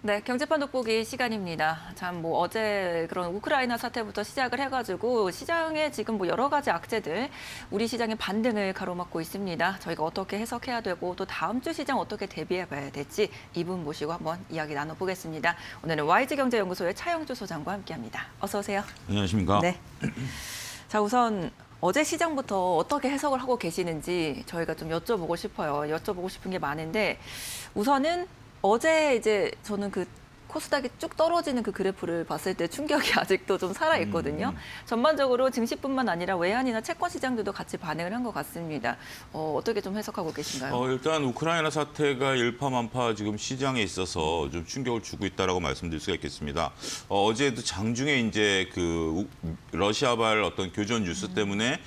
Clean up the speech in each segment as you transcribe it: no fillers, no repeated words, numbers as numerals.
네, 경제판 돋보기 시간입니다. 참 뭐 어제 그런 우크라이나 사태부터 시작을 해가지고 시장에 지금 뭐 여러 가지 악재들 우리 시장의 반등을 가로막고 있습니다. 저희가 어떻게 해석해야 되고 또 다음 주 시장 어떻게 대비해봐야 될지 이분 모시고 한번 이야기 나눠보겠습니다. 오늘은 YG경제연구소의 차영주 소장과 함께합니다. 어서 오세요. 안녕하십니까? 네. 자, 우선 어제 시장부터 어떻게 해석을 하고 계시는지 저희가 좀 여쭤보고 싶어요. 여쭤보고 싶은 게 많은데 우선은 어제 이제 저는 그 코스닥이 쭉 떨어지는 그 그래프를 봤을 때 충격이 아직도 좀 살아있거든요. 전반적으로 증시뿐만 아니라 외환이나 채권 시장들도 같이 반응을 한 것 같습니다. 어떻게 좀 해석하고 계신가요? 일단 우크라이나 사태가 일파만파 지금 시장에 있어서 좀 충격을 주고 있다라고 말씀드릴 수가 있겠습니다. 어제도 장중에 이제 그 러시아발 어떤 교전 뉴스 때문에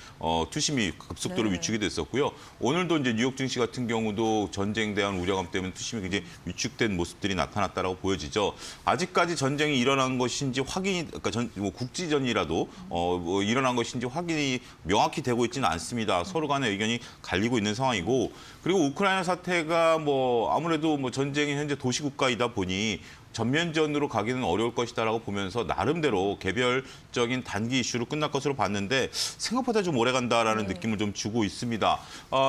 투심이 급속도로 네. 위축이 됐었고요. 오늘도 이제 뉴욕 증시 같은 경우도 전쟁에 대한 우려감 때문에 투심이 굉장히 위축된 모습들이 나타났다라고 보여지죠. 아직까지 전쟁이 일어난 것인지 확인이, 그러니까 뭐 국지전이라도 뭐 일어난 것인지 확인이 명확히 되고 있지는 않습니다. 서로 간의 의견이 갈리고 있는 상황이고, 그리고 우크라이나 사태가 뭐 아무래도 뭐 전쟁이 현재 도시국가이다 보니 전면전으로 가기는 어려울 것이다라고 보면서 나름대로 개별적인 단기 이슈로 끝날 것으로 봤는데 생각보다 좀 오래 간다라는 느낌을 좀 주고 있습니다.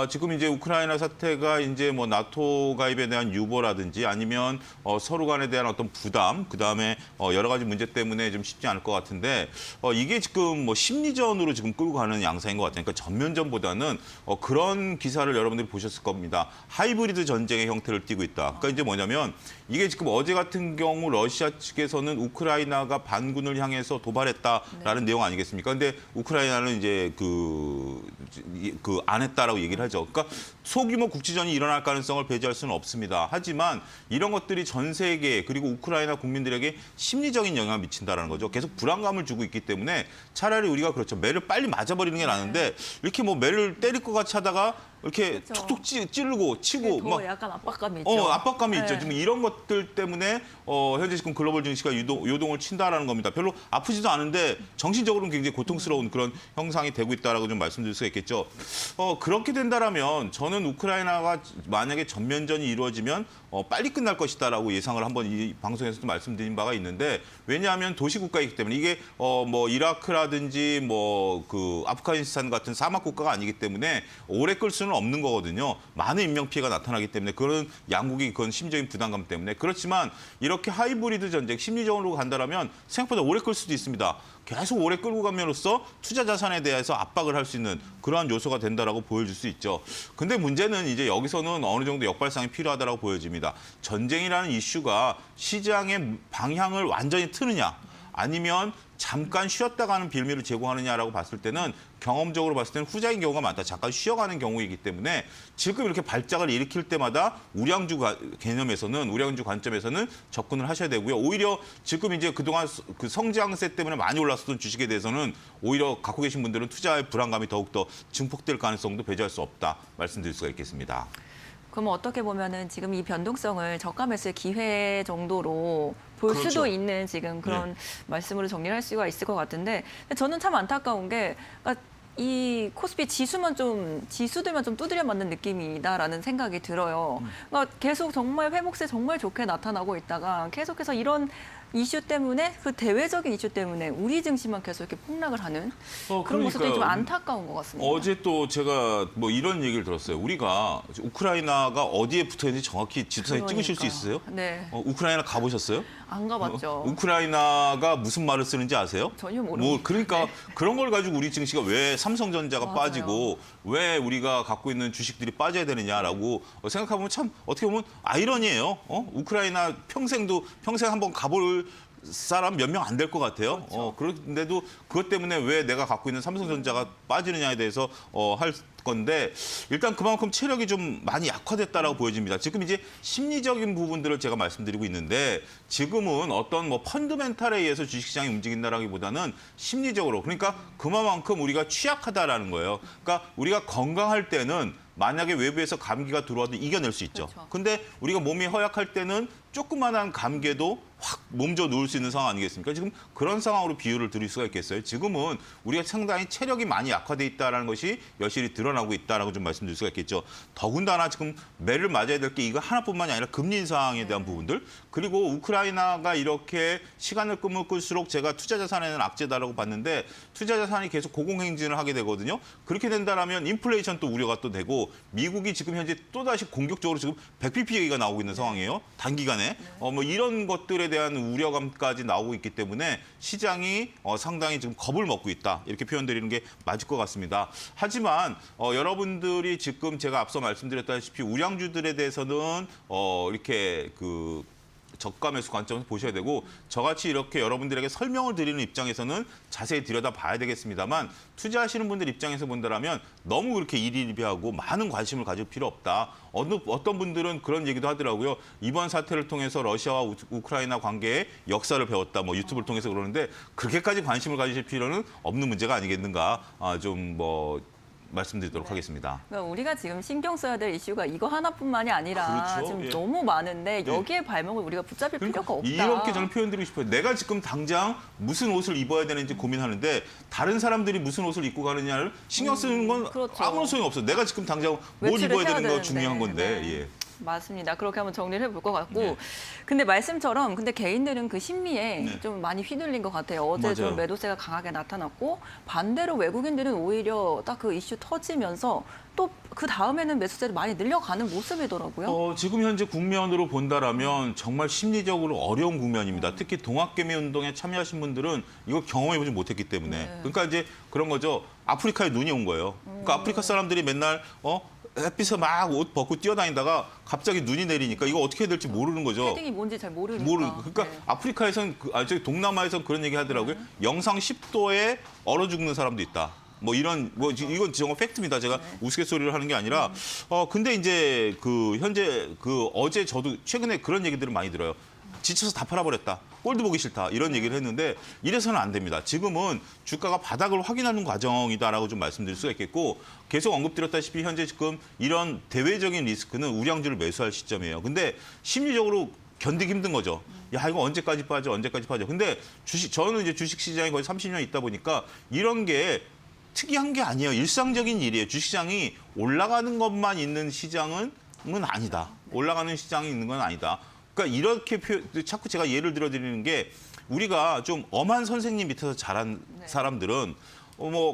지금 이제 우크라이나 사태가 이제 뭐 나토 가입에 대한 유보라든지 아니면 서로 간에 대한 어떤 부담, 그다음에 여러 가지 문제 때문에 좀 쉽지 않을 것 같은데 이게 지금 뭐 심리전으로 지금 끌고 가는 양상인 것 같아요. 그러니까 전면전보다는 그런 기사를 여러분들이 보셨을 겁니다. 하이브리드 전쟁의 형태를 띠고 있다. 그러니까 이제 뭐냐면 이게 지금 어제 같은 경우 러시아 측에서는 우크라이나가 반군을 향해서 도발했다라는 내용 아니겠습니까? 근데 우크라이나는 이제 안 했다라고 얘기를 하죠. 그러니까 소규모 국지전이 일어날 가능성을 배제할 수는 없습니다. 하지만 이런 것들이 전 세계 그리고 우크라이나 국민들에게 심리적인 영향을 미친다라는 거죠. 계속 불안감을 주고 있기 때문에 차라리 우리가 그렇죠. 매를 빨리 맞아버리는 게 나는데 이렇게 뭐 매를 때릴 것 같이 하다가 이렇게 그렇죠. 툭툭 찌르고 치고 더 약간 압박감이 있죠. 압박감이 있죠. 네. 지금 이런 것들 때문에 현재 지금 글로벌 증시가 요동을 친다라는 겁니다. 별로 아프지도 않은데 정신적으로는 굉장히 고통스러운 그런 형상이 되고 있다라고 좀 말씀드릴 수가 있겠죠. 그렇게 된다라면 저는 우크라이나가 만약에 전면전이 이루어지면 빨리 끝날 것이다라고 예상을 한번 이 방송에서도 말씀드린 바가 있는데, 왜냐하면 도시국가이기 때문에 이게 뭐 이라크라든지 뭐 그 아프가니스탄 같은 사막 국가가 아니기 때문에 오래 끌 수는 없는 거거든요. 많은 인명 피해가 나타나기 때문에 그런 양국이 그건 심리적인 부담감 때문에. 그렇지만 이렇게 하이브리드 전쟁 심리적으로 간다라면 생각보다 오래 끌 수도 있습니다. 계속 오래 끌고 감으로써 투자 자산에 대해서 압박을 할 수 있는 그러한 요소가 된다라고 보여줄 수 있죠. 근데 문제는 이제 여기서는 어느 정도 역발상이 필요하다라고 보여집니다. 전쟁이라는 이슈가 시장의 방향을 완전히 트느냐, 아니면 잠깐 쉬었다 가는 빌미를 제공하느냐라고 봤을 때는 경험적으로 봤을 때는 후자인 경우가 많다. 잠깐 쉬어가는 경우이기 때문에 지금 이렇게 발작을 일으킬 때마다 우량주 개념에서는, 우량주 관점에서는 접근을 하셔야 되고요. 오히려 지금 이제 그동안 그 성장세 때문에 많이 올랐었던 주식에 대해서는 오히려 갖고 계신 분들은 투자의 불안감이 더욱더 증폭될 가능성도 배제할 수 없다 말씀드릴 수가 있겠습니다. 그럼 어떻게 보면은 지금 이 변동성을 저가 매수의 기회 정도로 볼 그렇죠. 수도 있는 지금 그런 네. 말씀으로 정리를 할 수가 있을 것 같은데, 근데 저는 참 안타까운 게 그러니까 이 코스피 지수들만 좀 두드려 맞는 느낌이다라는 생각이 들어요. 그러니까 계속 정말 회복세 정말 좋게 나타나고 있다가 계속해서 이런 이슈 때문에, 그 대외적인 이슈 때문에 우리 증시만 계속 이렇게 폭락을 하는 그런 모습들이 좀 안타까운 것 같습니다. 어제 또 제가 뭐 이런 얘기를 들었어요. 우리가 우크라이나가 어디에 붙어 있는지 정확히 지도상에 찍으실 수 있으세요? 네, 우크라이나 가보셨어요? 안 가봤죠. 우크라이나가 무슨 말을 쓰는지 아세요? 전혀 모르겠어요. 그러니까 그런 걸 가지고 우리 증시가 왜 삼성전자가 맞아요. 빠지고 왜 우리가 갖고 있는 주식들이 빠져야 되느냐라고 생각해보면 참 어떻게 보면 아이러니예요. 우크라이나 평생 한번 가볼 사람 몇 명 안 될 것 같아요. 그렇죠. 그런데도 그것 때문에 왜 내가 갖고 있는 삼성전자가 빠지느냐에 대해서 할 건데, 일단 그만큼 체력이 좀 많이 약화됐다라고 보여집니다. 지금 이제 심리적인 부분들을 제가 말씀드리고 있는데, 지금은 어떤 뭐 펀드멘탈에 의해서 주식시장이 움직인다라기보다는 심리적으로, 그러니까 그만큼 우리가 취약하다라는 거예요. 그러니까 우리가 건강할 때는 만약에 외부에서 감기가 들어와도 이겨낼 수 있죠. 그렇죠. 근데 우리가 몸이 허약할 때는 조그만한 감개도 확 몸져 누울 수 있는 상황 아니겠습니까? 지금 그런 상황으로 비유를 드릴 수가 있겠어요. 지금은 우리가 상당히 체력이 많이 약화돼 있다는 것이 여실히 드러나고 있다라고 좀 말씀드릴 수가 있겠죠. 더군다나 지금 매를 맞아야 될 게 이거 하나뿐만이 아니라 금리 인상에 대한 부분들, 그리고 우크라이나가 이렇게 시간을 끄면 끌수록 제가 투자 자산에는 악재다라고 봤는데 투자 자산이 계속 고공행진을 하게 되거든요. 그렇게 된다라면 인플레이션 또 우려가 또 되고 미국이 지금 현재 또다시 공격적으로 지금 100bp 얘기가 나오고 있는 상황이에요. 단기간에. 뭐 이런 것들에 대한 우려감까지 나오고 있기 때문에 시장이 상당히 지금 겁을 먹고 있다. 이렇게 표현드리는 게 맞을 것 같습니다. 하지만 여러분들이 지금 제가 앞서 말씀드렸다시피 우량주들에 대해서는 이렇게 그 저가 매수 관점에서 보셔야 되고 저같이 이렇게 여러분들에게 설명을 드리는 입장에서는 자세히 들여다봐야 되겠습니다만 투자하시는 분들 입장에서 본다면 너무 그렇게 일희일비하고 많은 관심을 가질 필요 없다. 어떤 분들은 그런 얘기도 하더라고요. 이번 사태를 통해서 러시아와 우크라이나 관계의 역사를 배웠다. 뭐 유튜브를 통해서 그러는데 그렇게까지 관심을 가지실 필요는 없는 문제가 아니겠는가 좀 말씀드리도록 하겠습니다. 그러니까 우리가 지금 신경 써야 될 이슈가 이거 하나뿐만이 아니라 그렇죠. 지금 예. 너무 많은데 여기에 발목을 우리가 붙잡을 필요가 없다. 이렇게 저는 표현드리고 싶어요. 내가 지금 당장 무슨 옷을 입어야 되는지 고민하는데 다른 사람들이 무슨 옷을 입고 가느냐를 신경 쓰는 건 그렇죠. 아무런 소용이 없어. 내가 지금 당장 뭘 외출을 입어야 해야 되는 거 되는데. 중요한 건데. 네. 예. 맞습니다. 그렇게 한번 정리를 해볼 것 같고. 네. 근데 말씀처럼 근데 개인들은 그 심리에 네. 좀 많이 휘둘린 것 같아요. 어제 맞아요. 좀 매도세가 강하게 나타났고 반대로 외국인들은 오히려 딱 그 이슈 터지면서 또 그 다음에는 매수세를 많이 늘려가는 모습이더라고요. 지금 현재 국면으로 본다라면 정말 심리적으로 어려운 국면입니다. 특히 동학개미 운동에 참여하신 분들은 이거 경험해보지 못했기 때문에. 네. 그러니까 이제 그런 거죠. 아프리카에 눈이 온 거예요. 그러니까 아프리카 사람들이 맨날 햇빛에 막 옷 벗고 뛰어다니다가 갑자기 눈이 내리니까 이거 어떻게 해야 될지 모르는 거죠. 헤딩이 뭔지 잘 모르니까. 그러니까 네. 아프리카에선 저기 동남아에선 그런 얘기 하더라고요. 영상 10도에 얼어 죽는 사람도 있다. 뭐 이런 이건 정말 팩트입니다. 제가 우스갯소리를 하는 게 아니라 근데 이제 그 현재 어제 저도 최근에 그런 얘기들을 많이 들어요. 지쳐서 다 팔아버렸다. 꼴도 보기 싫다. 이런 얘기를 했는데 이래서는 안 됩니다. 지금은 주가가 바닥을 확인하는 과정이다라고 좀 말씀드릴 수가 있겠고 계속 언급드렸다시피 현재 지금 이런 대외적인 리스크는 우량주를 매수할 시점이에요. 근데 심리적으로 견디기 힘든 거죠. 야, 이거 언제까지 빠져? 근데 저는 이제 주식 시장에 거의 30년 있다 보니까 이런 게 특이한 게 아니에요. 일상적인 일이에요. 주식시장이 올라가는 것만 있는 시장은 아니다. 올라가는 시장이 있는 건 아니다. 그러니까 이렇게 자꾸 제가 예를 들어드리는 게 우리가 좀 엄한 선생님 밑에서 자란 사람들은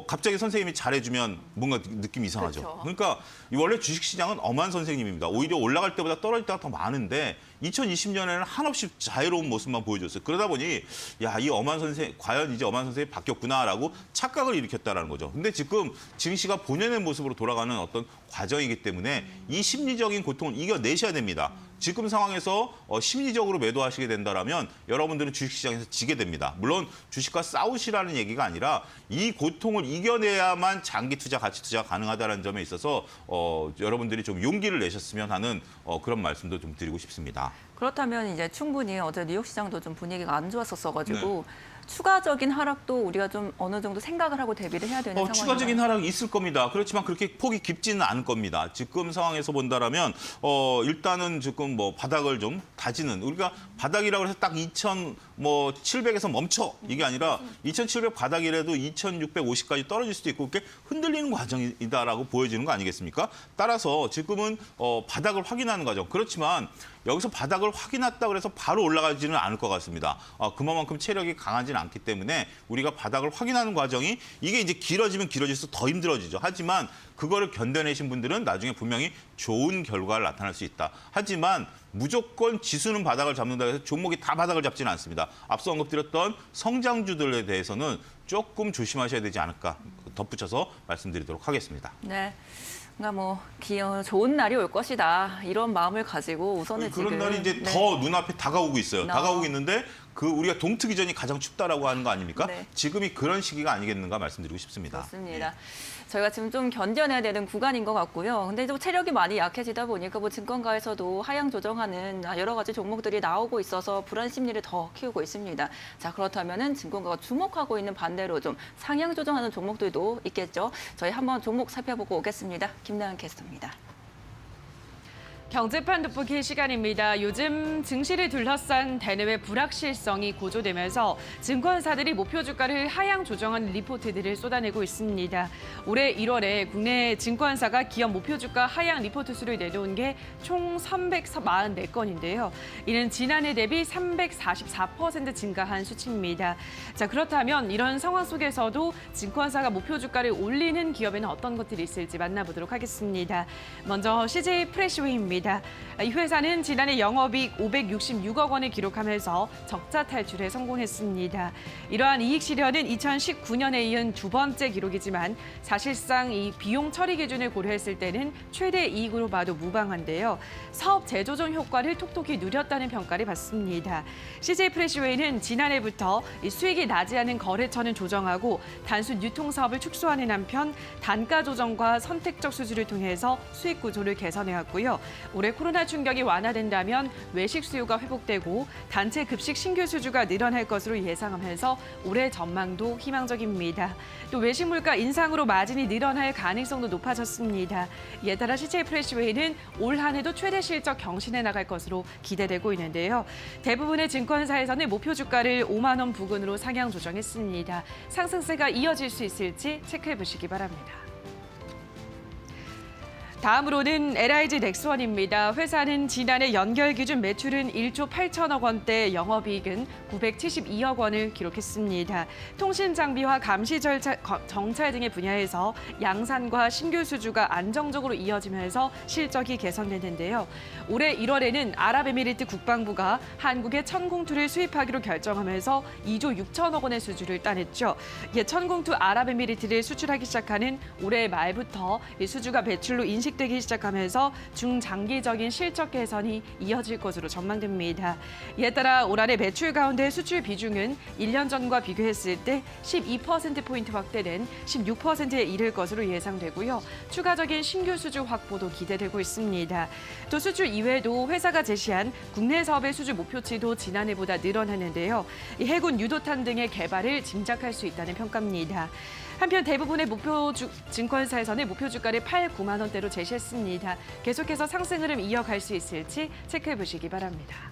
갑자기 선생님이 잘해주면 뭔가 느낌이 이상하죠. 그렇죠. 그러니까 원래 주식시장은 엄한 선생님입니다. 오히려 올라갈 때보다 떨어질 때가 더 많은데 2020년에는 한없이 자유로운 모습만 보여줬어요. 그러다 보니 야, 이 엄한 선생 과연 이제 엄한 선생이 바뀌었구나라고 착각을 일으켰다라는 거죠. 근데 지금 증시가 본연의 모습으로 돌아가는 어떤 과정이기 때문에 이 심리적인 고통을 이겨내셔야 됩니다. 지금 상황에서 심리적으로 매도하시게 된다라면 여러분들은 주식시장에서 지게 됩니다. 물론 주식과 싸우시라는 얘기가 아니라 이 고통을 이겨내야만 장기 투자, 가치 투자가 가능하다는 점에 있어서 여러분들이 좀 용기를 내셨으면 하는 그런 말씀도 좀 드리고 싶습니다. 그렇다면 이제 충분히 어제 뉴욕 시장도 좀 분위기가 안 좋았었어가지고 네. 추가적인 하락도 우리가 좀 어느 정도 생각을 하고 대비를 해야 되는 상황인가요? 추가적인 하락이 있을 겁니다. 그렇지만 그렇게 폭이 깊지는 않을 겁니다. 지금 상황에서 본다라면 일단은 지금 바닥을 좀 다지는 우리가 바닥이라고 해서 딱 2,700에서 멈춰 이게 아니라 2,700 바닥이라도 2,650까지 떨어질 수도 있고 그렇게 흔들리는 과정이다라고 보여지는 거 아니겠습니까? 따라서 지금은 바닥을 확인하는 과정. 그렇지만 여기서 바닥을 확인했다 그래서 바로 올라가지는 않을 것 같습니다. 그만큼 체력이 강하지는 않기 때문에 우리가 바닥을 확인하는 과정이 이게 이제 길어지면 길어질수록 더 힘들어지죠. 하지만 그거를 견뎌내신 분들은 나중에 분명히 좋은 결과를 나타날 수 있다. 하지만 무조건 지수는 바닥을 잡는다 해서 종목이 다 바닥을 잡지는 않습니다. 앞서 언급드렸던 성장주들에 대해서는 조금 조심하셔야 되지 않을까 덧붙여서 말씀드리도록 하겠습니다. 네. 그러니까 좋은 날이 올 것이다. 이런 마음을 가지고 우선은 그런 지금 날이 이제 더 눈앞에 다가오고 있어요. 나. 다가오고 있는데 우리가 동트기 전이 가장 춥다라고 하는 거 아닙니까? 네. 지금이 그런 시기가 아니겠는가 말씀드리고 싶습니다. 맞습니다. 저희가 지금 좀 견뎌내야 되는 구간인 것 같고요. 근데 좀 체력이 많이 약해지다 보니까 증권가에서도 하향 조정하는 여러 가지 종목들이 나오고 있어서 불안 심리를 더 키우고 있습니다. 자, 그렇다면은 증권가가 주목하고 있는 반대로 좀 상향 조정하는 종목들도 있겠죠. 저희 한번 종목 살펴보고 오겠습니다. 김나은 캐스터입니다. 경제판 돋보기 시간입니다. 요즘 증시를 둘러싼 대내외 불확실성이 고조되면서 증권사들이 목표 주가를 하향 조정한 리포트들을 쏟아내고 있습니다. 올해 1월에 국내 증권사가 기업 목표 주가 하향 리포트 수를 내놓은 게 총 344건인데요. 이는 지난해 대비 344% 증가한 수치입니다. 자, 그렇다면 이런 상황 속에서도 증권사가 목표 주가를 올리는 기업에는 어떤 것들이 있을지 만나보도록 하겠습니다. 먼저 CJ 프레시웨이입니다. 이 회사는 지난해 영업이익 566억 원을 기록하면서 적자 탈출에 성공했습니다. 이러한 이익 실현은 2019년에 이은 두 번째 기록이지만 사실상 이 비용 처리 기준을 고려했을 때는 최대 이익으로 봐도 무방한데요. 사업 재조정 효과를 톡톡히 누렸다는 평가를 받습니다. CJ 프레시웨이는 지난해부터 이 수익이 나지 않은 거래처는 조정하고 단순 유통 사업을 축소하는 한편 단가 조정과 선택적 수주를 통해서 수익 구조를 개선해왔고요. 올해 코로나 충격이 완화된다면 외식 수요가 회복되고 단체 급식 신규 수주가 늘어날 것으로 예상하면서 올해 전망도 희망적입니다. 또 외식 물가 인상으로 마진이 늘어날 가능성도 높아졌습니다. 이에 따라 CJ 프레시웨이는 올 한 해도 최대 실적 경신해 나갈 것으로 기대되고 있는데요. 대부분의 증권사에서는 목표 주가를 5만 원 부근으로 상향 조정했습니다. 상승세가 이어질 수 있을지 체크해 보시기 바랍니다. 다음으로는 LIG 넥스원입니다. 회사는 지난해 연결 기준 매출은 1조 8천억 원대, 영업이익은 972억 원을 기록했습니다. 통신 장비와 감시 정찰 등의 분야에서 양산과 신규 수주가 안정적으로 이어지면서 실적이 개선됐는데요. 올해 1월에는 아랍에미리트 국방부가 한국에 천공투를 수입하기로 결정하면서 2조 6천억 원의 수주를 따냈죠. 이에 천공투 아랍에미리트를 수출하기 시작하는 올해 말부터 이 수주가 매출로 인식되기 시작하면서 중장기적인 실적 개선이 이어질 것으로 전망됩니다. 이에 따라 올 한해 매출 가운데 수출 비중은 1년 전과 비교했을 때 12%포인트 확대된 16%에 이를 것으로 예상되고요. 추가적인 신규 수주 확보도 기대되고 있습니다. 또 수출 이외에도 회사가 제시한 국내 사업의 수주 목표치도 지난해보다 늘어났는데요. 이 해군 유도탄 등의 개발을 짐작할 수 있다는 평가입니다. 한편 대부분의 증권사에서는 목표 주가를 8, 9만 원대로 제시했습니다. 계속해서 상승 흐름 이어갈 수 있을지 체크해 보시기 바랍니다.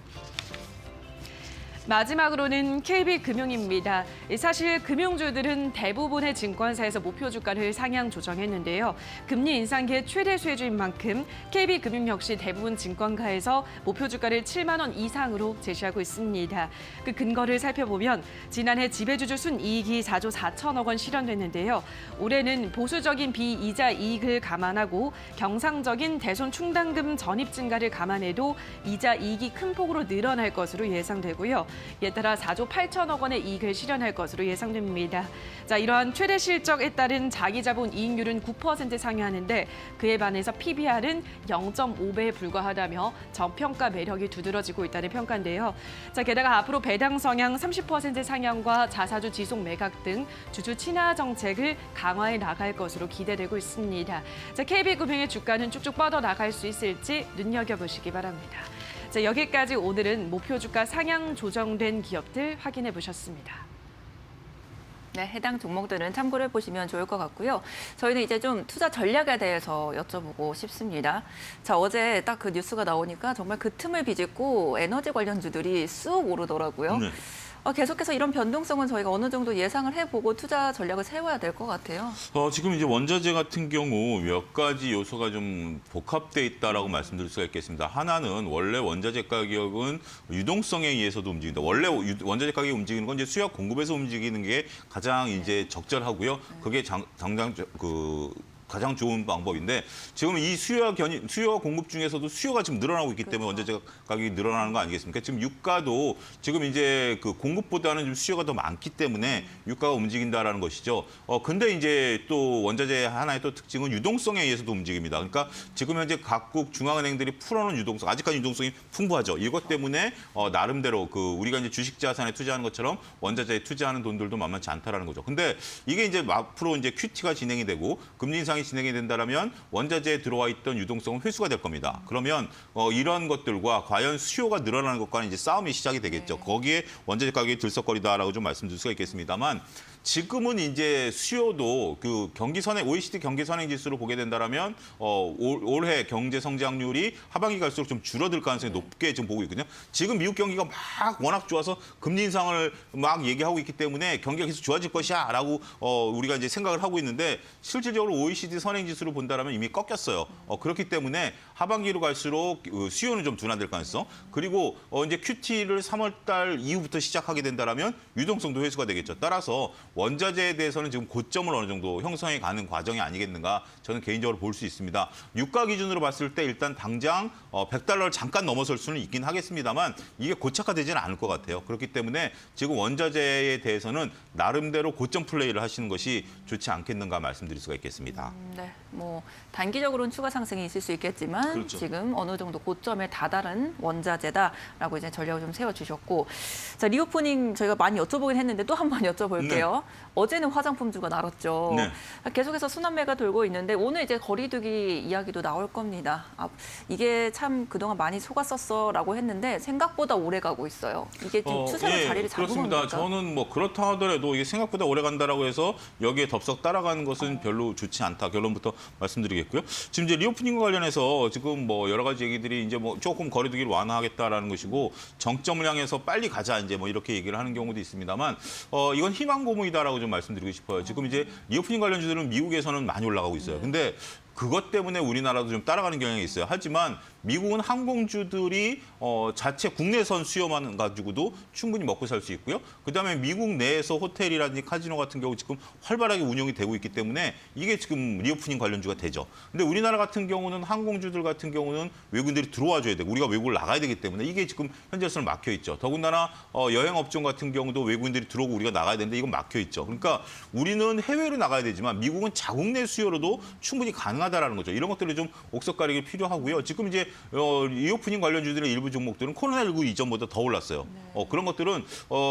마지막으로는 KB금융입니다. 사실 금융주들은 대부분의 증권사에서 목표 주가를 상향 조정했는데요. 금리 인상기의 최대 수혜주인 만큼 KB금융 역시 대부분 증권가에서 목표 주가를 7만 원 이상으로 제시하고 있습니다. 그 근거를 살펴보면 지난해 지배주주 순이익이 4조 4천억 원 실현됐는데요. 올해는 보수적인 비이자 이익을 감안하고 경상적인 대손 충당금 전입 증가를 감안해도 이자 이익이 큰 폭으로 늘어날 것으로 예상되고요. 이에 따라 4조 8천억 원의 이익을 실현할 것으로 예상됩니다. 자, 이러한 최대 실적에 따른 자기자본 이익률은 9% 상회하는데 그에 반해서 PBR은 0.5배에 불과하다며 저평가 매력이 두드러지고 있다는 평가인데요. 자, 게다가 앞으로 배당 성향 30% 상향과 자사주 지속 매각 등 주주 친화 정책을 강화해 나갈 것으로 기대되고 있습니다. 자, KB금융의 주가는 쭉쭉 뻗어나갈 수 있을지 눈여겨보시기 바랍니다. 자, 여기까지 오늘은 목표 주가 상향 조정된 기업들 확인해 보셨습니다. 네, 해당 종목들은 참고를 해보시면 좋을 것 같고요. 저희는 이제 좀 투자 전략에 대해서 여쭤보고 싶습니다. 자, 어제 딱 그 뉴스가 나오니까 정말 그 틈을 비집고 에너지 관련주들이 쑥 오르더라고요. 네. 계속해서 이런 변동성은 저희가 어느 정도 예상을 해보고 투자 전략을 세워야 될 것 같아요. 지금 이제 원자재 같은 경우 몇 가지 요소가 좀 복합돼 있다라고 말씀드릴 수가 있겠습니다. 하나는 원래 원자재 가격은 유동성에 의해서도 움직인다. 원래 원자재 가격이 움직이는 건 이제 수요 공급에서 움직이는 게 가장 이제 적절하고요. 그게 당장 가장 좋은 방법인데 지금 이 수요와 공급 중에서도 수요가 지금 늘어나고 있기 때문에 원자재 가격이 늘어나는 거 아니겠습니까? 지금 유가도 지금 이제 그 공급보다는 좀 수요가 더 많기 때문에 유가가 움직인다라는 것이죠. 근데 이제 또 원자재 하나의 또 특징은 유동성에 의해서도 움직입니다. 그러니까 지금 현재 각국 중앙은행들이 풀어놓은 유동성, 아직까지 유동성이 풍부하죠. 이것 때문에 나름대로 우리가 이제 주식 자산에 투자하는 것처럼 원자재에 투자하는 돈들도 만만치 않다라는 거죠. 근데 이게 이제 앞으로 이제 QT가 진행이 되고 금리 인상 현상이 진행이 된다면 원자재에 들어와 있던 유동성은 회수가 될 겁니다. 그러면 이런 것들과 과연 수요가 늘어나는 것과는 이제 싸움이 시작이 되겠죠. 거기에 원자재 가격이 들썩거리다라고 좀 말씀드릴 수가 있겠습니다만 지금은 이제 수요도 그 OECD 경기 선행 지수를 보게 된다면 올해 경제 성장률이 하반기 갈수록 좀 줄어들 가능성이 높게 좀 보고 있거든요. 지금 미국 경기가 막 워낙 좋아서 금리 인상을 막 얘기하고 있기 때문에 경기가 계속 좋아질 것이야라고 우리가 이제 생각을 하고 있는데 실질적으로 OECD 선행 지수를 본다면 이미 꺾였어요. 그렇기 때문에 하반기로 갈수록 수요는 좀 둔화될 가능성. 그리고 이제 QT를 3월달 이후부터 시작하게 된다면 유동성도 회수가 되겠죠. 따라서 원자재에 대해서는 지금 고점을 어느 정도 형성해 가는 과정이 아니겠는가 저는 개인적으로 볼 수 있습니다. 유가 기준으로 봤을 때 일단 당장 $100를 잠깐 넘어설 수는 있긴 하겠습니다만 이게 고착화되지는 않을 것 같아요. 그렇기 때문에 지금 원자재에 대해서는 나름대로 고점 플레이를 하시는 것이 좋지 않겠는가 말씀드릴 수가 있겠습니다. 네, 뭐 단기적으로는 추가 상승이 있을 수 있겠지만 그렇죠. 지금 어느 정도 고점에 다다른 원자재다라고 이제 전략을 좀 세워주셨고, 자 리오프닝 저희가 많이 여쭤보긴 했는데 또 한 번 여쭤볼게요. 어제는 화장품주가 날았죠. 네. 계속해서 순환매가 돌고 있는데 오늘 이제 거리두기 이야기도 나올 겁니다. 이게 참 그동안 많이 속았었어라고 했는데 생각보다 오래 가고 있어요. 이게 좀 추세로 자리를 잡은 그렇습니다. 겁니까? 저는 뭐 그렇다 하더라도 이게 생각보다 오래 간다라고 해서 여기에 덥석 따라가는 것은 별로 좋지 않다. 결론부터 말씀드리겠고요. 지금 이제 리오프닝과 관련해서 지금 뭐 여러 가지 얘기들이 이제 뭐 조금 거리두기를 완화하겠다라는 것이고 정점을 향해서 빨리 가자 이제 뭐 이렇게 얘기를 하는 경우도 있습니다만 이건 희망 고문이다라고 좀 말씀드리고 싶어요. 지금 이제 리오프닝 관련주들은 미국에서는 많이 올라가고 있어요. 근데 그것 때문에 우리나라도 좀 따라가는 경향이 있어요. 하지만 미국은 항공주들이 자체 국내선 수요만 가지고도 충분히 먹고 살 수 있고요. 그다음에 미국 내에서 호텔이라든지 카지노 같은 경우 지금 활발하게 운영이 되고 있기 때문에 이게 지금 리오프닝 관련주가 되죠. 근데 우리나라 같은 경우는 항공주들 같은 경우는 외국인들이 들어와 줘야 되고 우리가 외국을 나가야 되기 때문에 이게 지금 현재로서는 막혀 있죠. 더군다나 여행업종 같은 경우도 외국인들이 들어오고 우리가 나가야 되는데 이건 막혀 있죠. 그러니까 우리는 해외로 나가야 되지만 미국은 자국 내 수요로도 충분히 가능하다라는 거죠. 이런 것들이 좀 옥석가리기 필요하고요. 지금 이제 리오프닝 관련주들의 일부 종목들은 코로나19 이전보다 더 올랐어요. 그런 것들은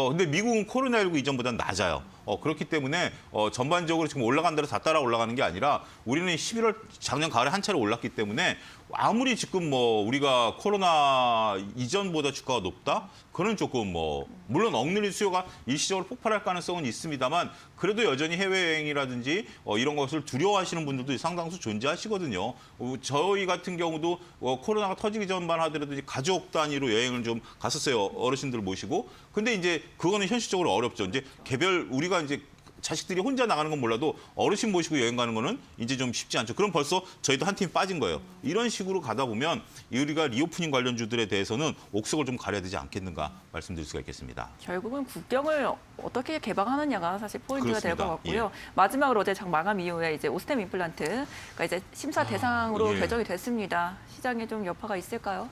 근데 미국은 코로나19 이전보다 낮아요. 그렇기 때문에 전반적으로 지금 올라간 대로 다 따라 올라가는 게 아니라 우리는 11월 작년 가을에 한 차례 올랐기 때문에 아무리 지금 뭐 우리가 코로나 이전보다 주가가 높다? 그는 조금 뭐 물론 억눌린 수요가 일시적으로 폭발할 가능성은 있습니다만 그래도 여전히 해외여행이라든지 이런 것을 두려워하시는 분들도 상당수 존재하시거든요. 저희 같은 경우도 코로나가 터지기 전만 하더라도 이제 가족 단위로 여행을 좀 갔었어요. 어르신들 모시고. 근데 이제 그거는 현실적으로 어렵죠. 이제 개별 우리가 이제 자식들이 혼자 나가는 건 몰라도 어르신 모시고 여행 가는 거는 이제 좀 쉽지 않죠. 그럼 벌써 저희도 한 팀 빠진 거예요. 이런 식으로 가다 보면 우리가 리오프닝 관련주들에 대해서는 옥석을 좀 가려야 되지 않겠는가 말씀드릴 수가 있겠습니다. 결국은 국경을 어떻게 개방하느냐가 사실 포인트가 될 것 그렇습니다. 같고요. 마지막으로 어제 장 마감 이후에 이제 오스템 임플란트가 이제 심사 대상으로 예. 결정이 됐습니다. 시장에 좀 여파가 있을까요?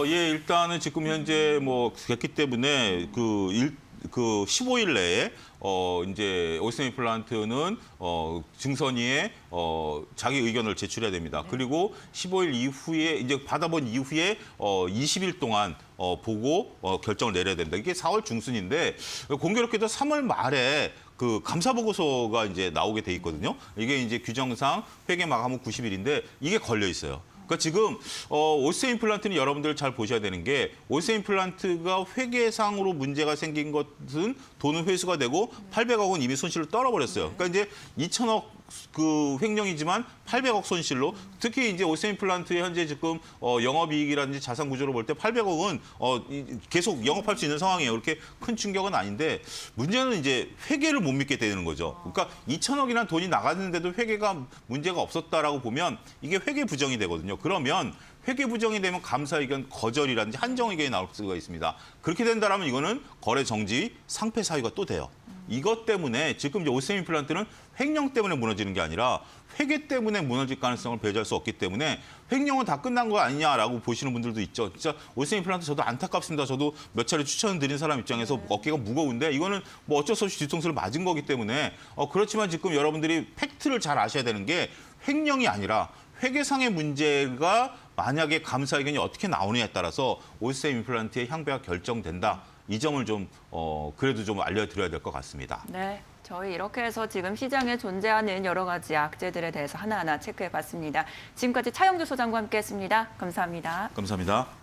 예, 일단은 지금 현재 뭐 됐기 때문에 그 15일 내에 이제 오스템 임플란트는 증선위에 자기 의견을 제출해야 됩니다. 그리고 15일 이후에 이제 받아본 이후에 20일 동안 보고 결정을 내려야 된다. 이게 4월 중순인데 공교롭게도 3월 말에 그 감사 보고서가 이제 나오게 돼 있거든요. 이게 이제 규정상 회계 마감은 90일인데 이게 걸려 있어요. 그러니까 지금 오스템 임플란트는 여러분들 잘 보셔야 되는 게 오스템 임플란트가 회계상으로 문제가 생긴 것은 돈은 회수가 되고 800억 원 이미 손실을 떨어버렸어요. 그러니까 이제 2천억 그 횡령이지만 800억 손실로 특히 이제 오스템 임플란트의 현재 지금 영업이익이라든지 자산 구조로 볼 때 800억은 계속 영업할 수 있는 상황이에요. 그렇게 큰 충격은 아닌데 문제는 이제 회계를 못 믿게 되는 거죠. 그러니까 2천억이라는 돈이 나갔는데도 회계가 문제가 없었다라고 보면 이게 회계 부정이 되거든요. 그러면 회계 부정이 되면 감사 의견 거절이라든지 한정 의견이 나올 수가 있습니다. 그렇게 된다면 이거는 거래 정지, 상폐 사유가 또 돼요. 이것 때문에 지금 이제 오스템 임플란트는 횡령 때문에 무너지는 게 아니라 회계 때문에 무너질 가능성을 배제할 수 없기 때문에 횡령은 다 끝난 거 아니냐라고 보시는 분들도 있죠. 진짜 오스템 임플란트 저도 안타깝습니다. 저도 몇 차례 추천드린 사람 입장에서 어깨가 무거운데 이거는 뭐 어쩔 수 없이 뒤통수를 맞은 거기 때문에 그렇지만 지금 여러분들이 팩트를 잘 아셔야 되는 게 횡령이 아니라 회계상의 문제가 만약에 감사 의견이 어떻게 나오느냐에 따라서 오스템 임플란트의 향배가 결정된다. 이 점을 좀 그래도 좀 알려드려야 될 것 같습니다. 네. 저희 이렇게 해서 지금 시장에 존재하는 여러 가지 악재들에 대해서 하나하나 체크해 봤습니다. 지금까지 차영주 소장과 함께했습니다. 감사합니다. 감사합니다.